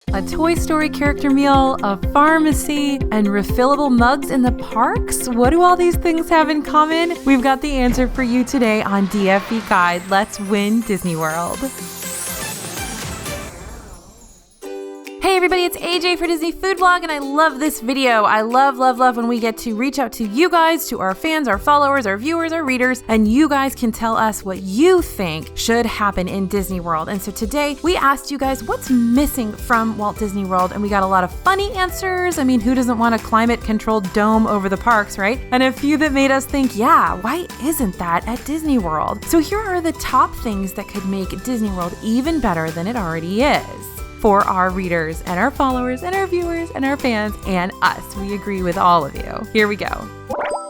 A Toy Story character meal, a pharmacy, and refillable mugs in the parks? What do all these things have in common? We've got the answer for you today on DFE Guide. Let's win Disney World. Hey everybody, it's AJ for Disney Food Vlog, and I love this video. I love when we get to reach out to you guys, to our fans, our followers, our viewers, our readers, and you guys can tell us what you think should happen in Disney World. And so today we asked you guys what's missing from Walt Disney World, and we got a lot of funny answers. I mean, who doesn't want a climate-controlled dome over the parks, right? And a few that made us think, yeah, why isn't that at Disney World? So here are the top things that could make Disney World even better than it already is. For our readers and our followers and our viewers and our fans and us. We agree with all of you. Here we go.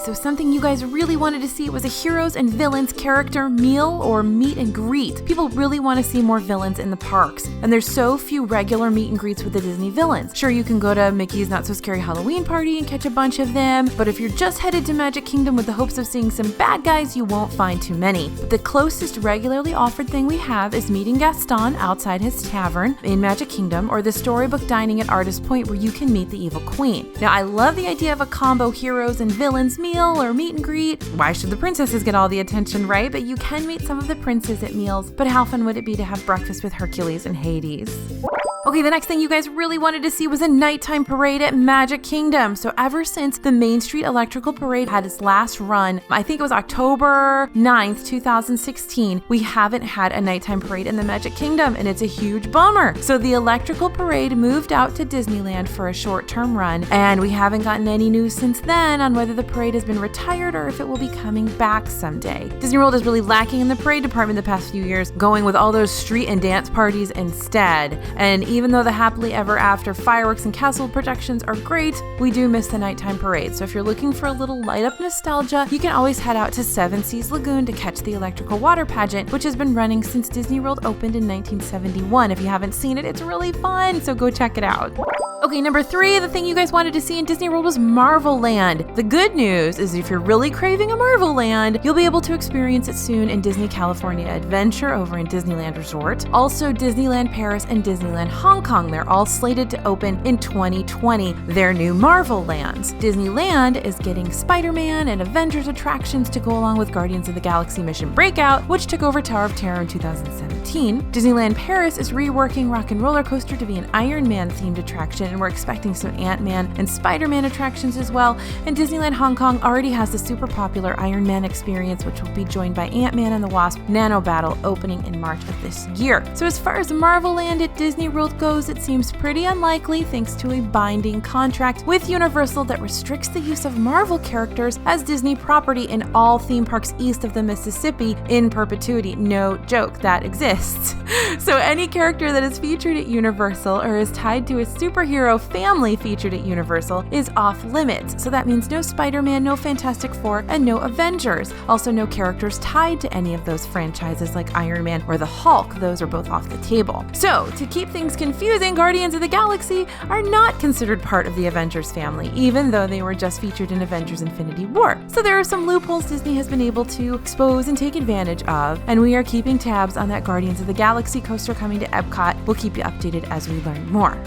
So something you guys really wanted to see was a heroes and villains character meal or meet and greet. People really want to see more villains in the parks, and there's so few regular meet and greets with the Disney villains. Sure, you can go to Mickey's Not So Scary Halloween Party and catch a bunch of them, but if you're just headed to Magic Kingdom with the hopes of seeing some bad guys, you won't find too many. But the closest regularly offered thing we have is meeting Gaston outside his tavern in Magic Kingdom, or the storybook dining at Artist Point where you can meet the evil queen. Now, I love the idea of a combo heroes and villains meal or meet and greet. Why should the princesses get all the attention, right? But you can meet some of the princes at meals. But how fun would it be to have breakfast with Hercules and Hades? Okay, the next thing you guys really wanted to see was a nighttime parade at Magic Kingdom. So ever since the Main Street Electrical Parade had its last run, I think it was October 9th, 2016, we haven't had a nighttime parade in the Magic Kingdom, and it's a huge bummer. So the Electrical Parade moved out to Disneyland for a short-term run, and we haven't gotten any news since then on whether the parade has been retired or if it will be coming back someday. Disney World is really lacking in the parade department the past few years, going with all those street and dance parties instead. And even though the happily ever after fireworks and castle projections are great, we do miss the nighttime parade. So if you're looking for a little light up nostalgia, you can always head out to Seven Seas Lagoon to catch the electrical water pageant, which has been running since Disney World opened in 1971. If you haven't seen it, it's really fun, so go check it out. Okay, number 3, the thing you guys wanted to see in Disney World was Marvel Land. The good news is if you're really craving a Marvel Land, you'll be able to experience it soon in Disney California Adventure over in Disneyland Resort. Also Disneyland Paris and Disneyland Hong Kong. They're all slated to open in 2020, their new Marvel Lands. Disneyland is getting Spider-Man and Avengers attractions to go along with Guardians of the Galaxy Mission Breakout, which took over Tower of Terror in 2017. Disneyland Paris is reworking Rock and Roller Coaster to be an Iron Man themed attraction, and we're expecting some Ant-Man and Spider-Man attractions as well. And Disneyland Hong Kong already has the super popular Iron Man experience, which will be joined by Ant-Man and the Wasp Nano Battle opening in March of this year. So as far as Marvel Land at Disney World goes, it seems pretty unlikely thanks to a binding contract with Universal that restricts the use of Marvel characters as Disney property in all theme parks east of the Mississippi in perpetuity. No joke, that exists. So any character that is featured at Universal or is tied to a superhero family featured at Universal is off limits. So that means no Spider-Man, no Fantastic Four, and no Avengers. Also no characters tied to any of those franchises like Iron Man or the Hulk. Those are both off the table. So to keep things confusing, Guardians of the Galaxy are not considered part of the Avengers family, even though they were just featured in Avengers Infinity War. So there are some loopholes Disney has been able to expose and take advantage of, and we are keeping tabs on that Guardians of the Galaxy coaster coming to Epcot. We'll keep you updated as we learn more.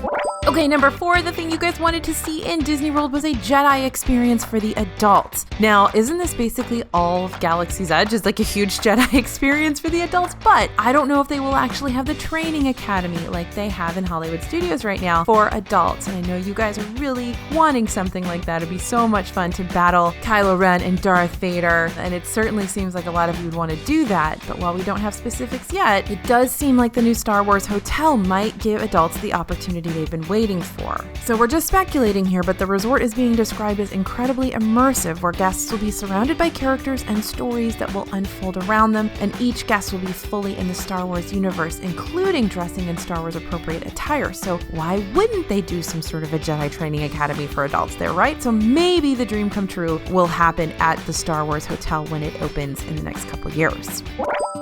Okay, number 4, the thing you guys wanted to see in Disney World was a Jedi experience for the adults. Now, isn't this basically all of Galaxy's Edge? It's like a huge Jedi experience for the adults, but I don't know if they will actually have the training academy like they have in Hollywood Studios right now for adults. And I know you guys are really wanting something like that. It'd be so much fun to battle Kylo Ren and Darth Vader, and it certainly seems like a lot of you would want to do that. But while we don't have specifics yet, it does seem like the new Star Wars hotel might give adults the opportunity they've been waiting for. So we're just speculating here, but the resort is being described as incredibly immersive, where guests will be surrounded by characters and stories that will unfold around them, and each guest will be fully in the Star Wars universe, including dressing in Star Wars appropriate attire. So why wouldn't they do some sort of a Jedi training academy for adults there, right? So maybe the dream come true will happen at the Star Wars hotel when it opens in the next couple years.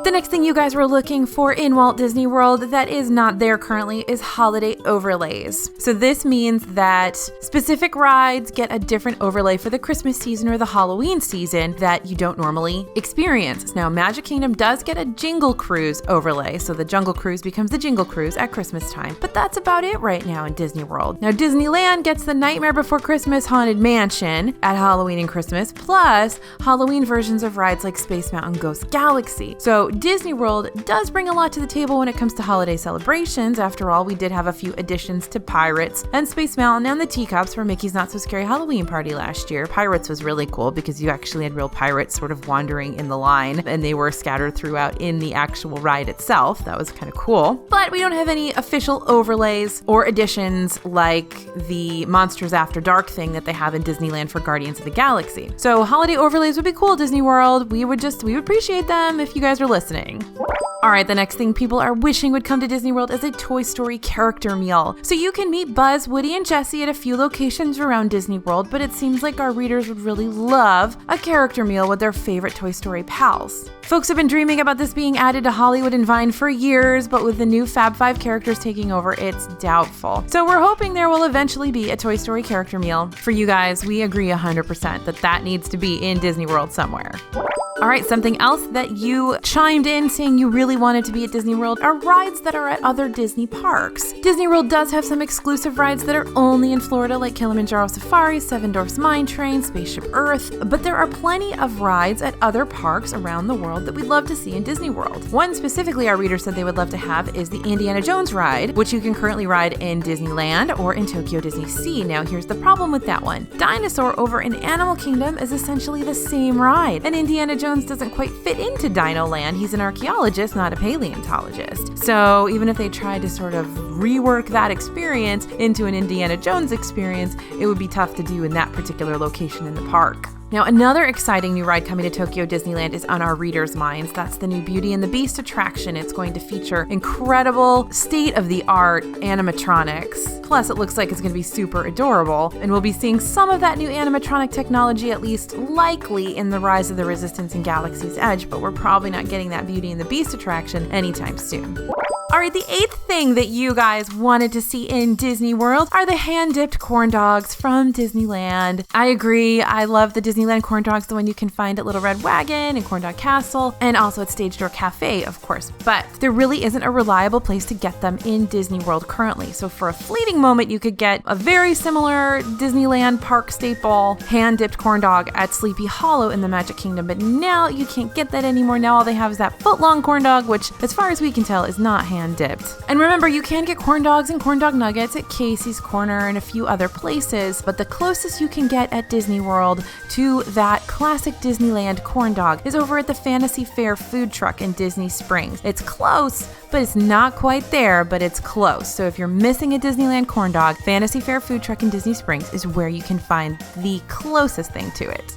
The next thing you guys were looking for in Walt Disney World that is not there currently is holiday overlays. So this means that specific rides get a different overlay for the Christmas season or the Halloween season that you don't normally experience. Now, Magic Kingdom does get a Jingle Cruise overlay, so the Jungle Cruise becomes the Jingle Cruise at Christmas time. But that's about it right now in Disney World. Now, Disneyland gets the Nightmare Before Christmas Haunted Mansion at Halloween and Christmas, plus Halloween versions of rides like Space Mountain Ghost Galaxy. So Disney World does bring a lot to the table when it comes to holiday celebrations. After all, we did have a few additions to Pirates and Space Mountain and the Teacups for Mickey's Not So Scary Halloween Party last year. Pirates was really cool because you actually had real pirates sort of wandering in the line, and they were scattered throughout in the actual ride itself. That was kind of cool. But we don't have any official overlays or additions like the Monsters After Dark thing that they have in Disneyland for Guardians of the Galaxy. So holiday overlays would be cool, Disney World. We would appreciate them if you guys are listening. All right, the next thing people are wishing would come to Disney World is a Toy Story character meal. So you can meet Buzz, Woody, and Jessie at a few locations around Disney World, but it seems like our readers would really love a character meal with their favorite Toy Story pals. Folks have been dreaming about this being added to Hollywood and Vine for years, but with the new Fab 5 characters taking over, it's doubtful. So we're hoping there will eventually be a Toy Story character meal. For you guys, we agree 100% that needs to be in Disney World somewhere. All right, something else that you chimed in saying you really wanted to be at Disney World are rides that are at other Disney parks. Disney World does have some exclusive rides that are only in Florida, like Kilimanjaro Safari, Seven Dwarfs Mine Train, Spaceship Earth, but there are plenty of rides at other parks around the world that we'd love to see in Disney World. One specifically our readers said they would love to have is the Indiana Jones ride, which you can currently ride in Disneyland or in Tokyo Disney Sea. Now, here's the problem with that one. Dinosaur over in Animal Kingdom is essentially the same ride, and Indiana Jones doesn't quite fit into Dino Land. He's an archaeologist, not a paleontologist. So even if they tried to sort of rework that experience into an Indiana Jones experience, it would be tough to do in that particular location in the park. Now, another exciting new ride coming to Tokyo Disneyland is on our readers' minds. That's the new Beauty and the Beast attraction. It's going to feature incredible state-of-the-art animatronics. Plus, it looks like it's going to be super adorable. And we'll be seeing some of that new animatronic technology, at least likely, in the Rise of the Resistance and Galaxy's Edge, but we're probably not getting that Beauty and the Beast attraction anytime soon. All right, the eighth thing that you guys wanted to see in Disney World are the hand-dipped corn dogs from Disneyland. I agree. I love the Disneyland corn dogs, the one you can find at Little Red Wagon and Corn Dog Castle, and also at Stage Door Cafe, of course. But there really isn't a reliable place to get them in Disney World currently. So for a fleeting moment, you could get a very similar Disneyland park staple hand-dipped corn dog at Sleepy Hollow in the Magic Kingdom. But now you can't get that anymore. Now all they have is that foot-long corn dog, which, as far as we can tell, is not hand-dipped. And remember, you can get corn dogs and corn dog nuggets at Casey's Corner and a few other places, but the closest you can get at Disney World to that classic Disneyland corn dog is over at the Fantasy Fair food truck in Disney Springs. It's close, but it's not quite there, but it's close. So if you're missing a Disneyland corn dog, Fantasy Fair food truck in Disney Springs is where you can find the closest thing to it.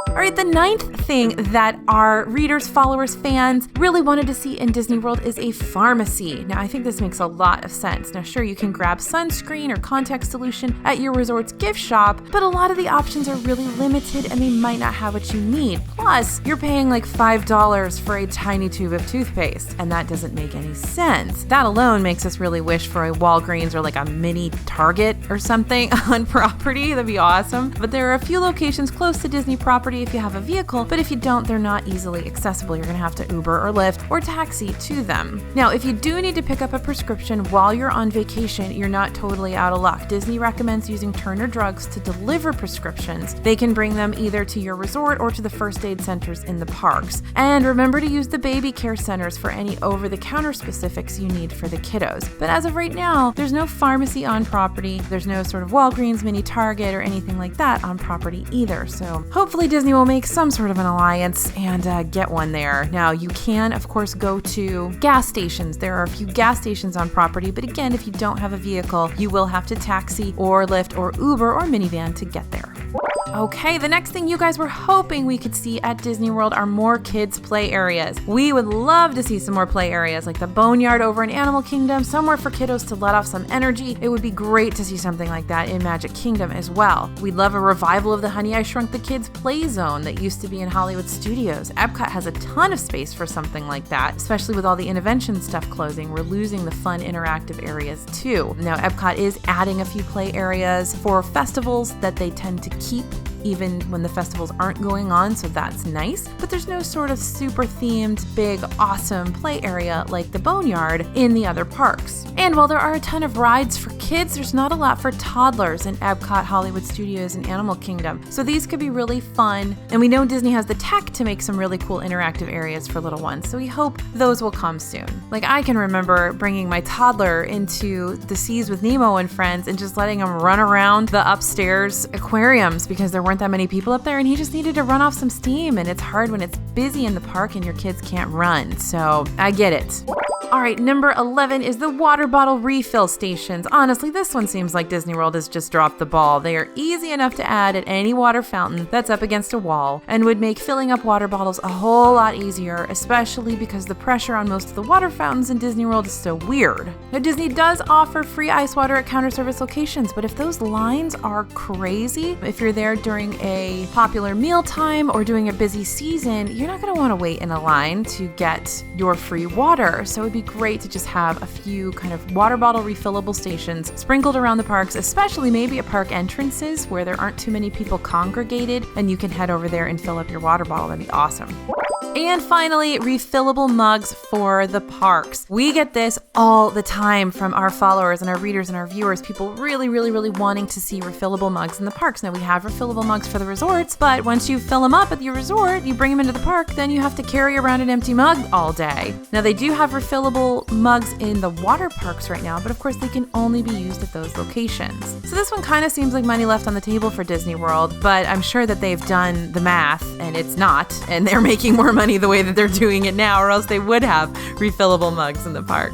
All right, the ninth thing that our readers, followers, fans really wanted to see in Disney World is a pharmacy. Now, I think this makes a lot of sense. Now, sure, you can grab sunscreen or contact solution at your resort's gift shop, but a lot of the options are really limited and they might not have what you need. Plus, you're paying like $5 for a tiny tube of toothpaste, and that doesn't make any sense. That alone makes us really wish for a Walgreens or like a mini Target or something on property. That'd be awesome. But there are a few locations close to Disney property if you have a vehicle, but if you don't, they're not easily accessible. You're gonna have to Uber or Lyft or taxi to them. Now, if you do need to pick up a prescription while you're on vacation, you're not totally out of luck. Disney recommends using Turner Drugs to deliver prescriptions. They can bring them either to your resort or to the first aid centers in the parks. And remember to use the baby care centers for any over-the-counter specifics you need for the kiddos. But as of right now, there's no pharmacy on property. There's no sort of Walgreens, mini Target, or anything like that on property either. So hopefully Disney will make some sort of an alliance and get one there. Now, you can, of course, go to gas stations. There are a few gas stations on property, but again, if you don't have a vehicle, you will have to taxi or Lyft or Uber or minivan to get there. Okay, the next thing you guys were hoping we could see at Disney World are more kids' play areas. We would love to see some more play areas like the Boneyard over in Animal Kingdom, somewhere for kiddos to let off some energy. It would be great to see something like that in Magic Kingdom as well. We'd love a revival of the Honey, I Shrunk the Kids play zone that used to be in Hollywood Studios. Epcot has a ton of space for something like that, especially with all the Innovention stuff closing. We're losing the fun interactive areas too. Now, Epcot is adding a few play areas for festivals that they tend to keep even when the festivals aren't going on, so that's nice. But there's no sort of super themed, big, awesome play area like the Boneyard in the other parks. And while there are a ton of rides for kids, there's not a lot for toddlers in Epcot, Hollywood Studios, and Animal Kingdom. So these could be really fun, and we know Disney has the tech to make some really cool interactive areas for little ones, so we hope those will come soon. Like, I can remember bringing my toddler into the Seas with Nemo and friends and just letting him run around the upstairs aquariums because there weren't that many people up there, and he just needed to run off some steam, and it's hard when it's busy in the park and your kids can't run, so I get it. All right, number 11 is the water bottle refill stations. Honestly, this one seems like Disney World has just dropped the ball. They are easy enough to add at any water fountain that's up against a wall and would make filling up water bottles a whole lot easier, especially because the pressure on most of the water fountains in Disney World is so weird. Now, Disney does offer free ice water at counter service locations, but if those lines are crazy, if you're there during a popular mealtime or during a busy season, you're not going to want to wait in a line to get your free water. So it'd be great to just have a few kind of water bottle refillable stations sprinkled around the parks, especially maybe at park entrances where there aren't too many people congregated and you can head over there and fill up your water bottle. That'd be awesome. And finally, refillable mugs for the parks. We get this all the time from our followers and our readers and our viewers, people really wanting to see refillable mugs in the parks. Now, we have refillable mugs for the resorts, but once you fill them up at your resort, you bring them into the park, then you have to carry around an empty mug all day. Now, they do have refillable mugs in the water parks right now, but of course they can only be used at those locations. So this one kind of seems like money left on the table for Disney World, but I'm sure that they've done the math and it's not, and they're making more money the way that they're doing it now, or else they would have refillable mugs in the park.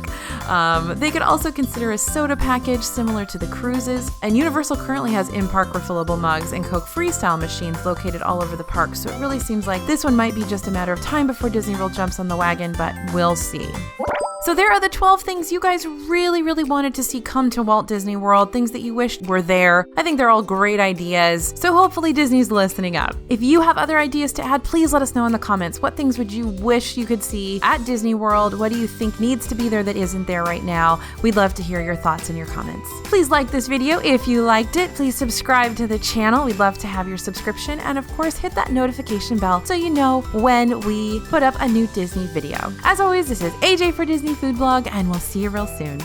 They could also consider a soda package similar to the cruises, and Universal currently has in-park refillable mugs and Coke Freestyle machines located all over the park, so it really seems like this one might be just a matter of time before Disney World jumps on the wagon, but we'll see. So there are the 12 things you guys really wanted to see come to Walt Disney World, things that you wished were there. I think they're all great ideas, so hopefully Disney's listening up. If you have other ideas to add, please let us know in the comments. What things would you wish you could see at Disney World? What do you think needs to be there that isn't there right now? We'd love to hear your thoughts and your comments. Please like this video if you liked it. Please subscribe to the channel. We'd love to have your subscription, and of course hit that notification bell so you know when we put up a new Disney video. As always, this is AJ for Disney Food Blog, and we'll see you real soon.